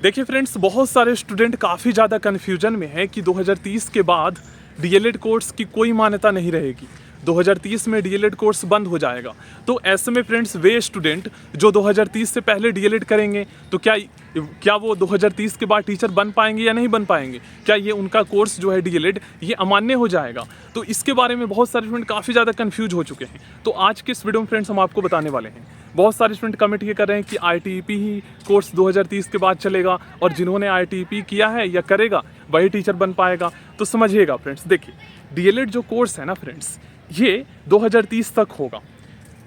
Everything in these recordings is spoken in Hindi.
देखिए फ्रेंड्स, बहुत सारे स्टूडेंट काफ़ी ज़्यादा कन्फ्यूजन में हैं कि 2030 के बाद डीएलएड कोर्स की कोई मान्यता नहीं रहेगी। 2030 में डीएलएड कोर्स बंद हो जाएगा। तो ऐसे में फ्रेंड्स, वे स्टूडेंट जो 2030 से पहले डीएलएड करेंगे तो क्या वो 2030 के बाद टीचर बन पाएंगे या नहीं बन पाएंगे? क्या ये उनका कोर्स जो है डीएलएड ये अमान्य हो जाएगा? तो इसके बारे में बहुत सारे स्टूडेंट काफ़ी ज़्यादा कन्फ्यूज हो चुके हैं। तो आज के इस वीडियो में फ्रेंड्स हम आपको बताने वाले हैं। बहुत सारे स्टूडेंट कमेंट ये कर रहे हैं कि आईटीईपी ही कोर्स 2030 के बाद चलेगा और जिन्होंने आईटीईपी किया है या करेगा वही टीचर बन पाएगा। तो समझिएगा फ्रेंड्स, देखिए डीएलएड जो कोर्स है ना फ्रेंड्स, ये 2030 तक होगा।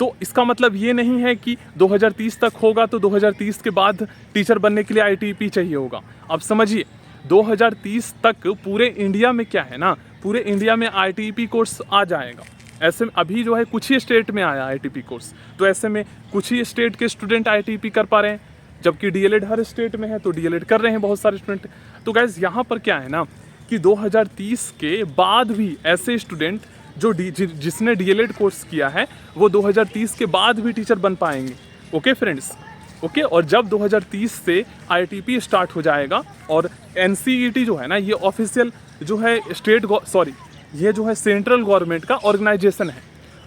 तो इसका मतलब ये नहीं है कि 2030 तक होगा तो 2030 के बाद टीचर बनने के लिए आईटीईपी चाहिए होगा। अब समझिए, 2030 तक पूरे इंडिया में क्या है ना, पूरे इंडिया में आईटीईपी कोर्स आ जाएगा। ऐसे में अभी जो है कुछ ही स्टेट में आया आईटीईपी कोर्स, तो ऐसे में कुछ ही स्टेट के स्टूडेंट आईटीईपी कर पा रहे हैं, जबकि डीएलएड हर स्टेट में है तो डीएलएड कर रहे हैं बहुत सारे स्टूडेंट। तो गाइस यहाँ पर क्या है ना कि 2030 के बाद भी ऐसे स्टूडेंट जो जिसने डीएलएड कोर्स किया है वो 2030 के बाद भी टीचर बन पाएंगे। Okay friends, okay. और जब 2030 से आईटीईपी स्टार्ट हो जाएगा और एनसीईटी जो है ना, ये ऑफिशियल जो है ये जो है सेंट्रल गवर्नमेंट का ऑर्गेनाइजेशन है,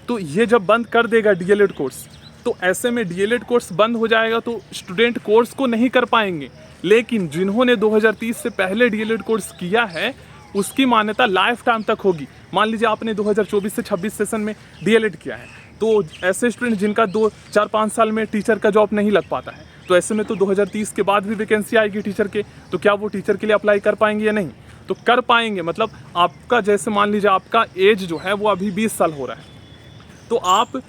तो ये जब बंद कर देगा डीएलएड कोर्स, तो ऐसे में डीएलएड कोर्स बंद हो जाएगा तो स्टूडेंट कोर्स को नहीं कर पाएंगे। लेकिन जिन्होंने 2030 से पहले डीएलएड कोर्स किया है उसकी मान्यता लाइफ टाइम तक होगी। मान लीजिए आपने 2024 से 26 सेशन में डीएलएड किया है, तो ऐसे स्टूडेंट जिनका 2-4-5 साल में टीचर का जॉब नहीं लग पाता है, तो ऐसे में तो 2030 के बाद भी वैकेंसी आएगी टीचर के, तो क्या वो टीचर के लिए अप्लाई कर पाएंगे या नहीं? तो कर पाएंगे। मतलब आपका जैसे मान लीजिए आपका एज जो है वो अभी 20 साल हो रहा है, तो आप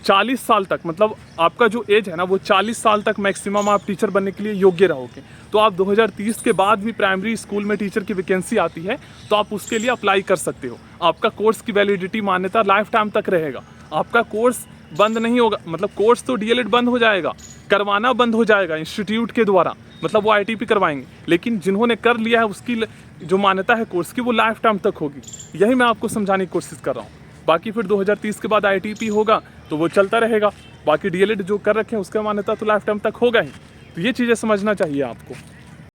40 साल तक, मतलब आपका जो एज है ना वो 40 साल तक मैक्सिमम आप टीचर बनने के लिए योग्य रहोगे। तो आप 2030 के बाद भी प्राइमरी स्कूल में टीचर की वैकेंसी आती है तो आप उसके लिए अप्लाई कर सकते हो। आपका कोर्स की वैलिडिटी मान्यता लाइफ टाइम तक रहेगा। आपका कोर्स बंद नहीं होगा। मतलब कोर्स तो डीएलएड बंद हो जाएगा, करवाना बंद हो जाएगा इंस्टीट्यूट के द्वारा, मतलब वो आईटीईपी करवाएंगे, लेकिन जिन्होंने कर लिया है उसकी जो मान्यता है कोर्स की वो लाइफ टाइम तक होगी। यही मैं आपको समझाने की कोशिश कर रहा हूँ। बाकी फिर 2030 के बाद आईटीईपी होगा तो वो चलता रहेगा। बाकी डीएलएड जो कर रखे हैं उसका मान्यता तो लाइफ टाइम तक होगा ही। तो ये चीज़ें समझना चाहिए आपको।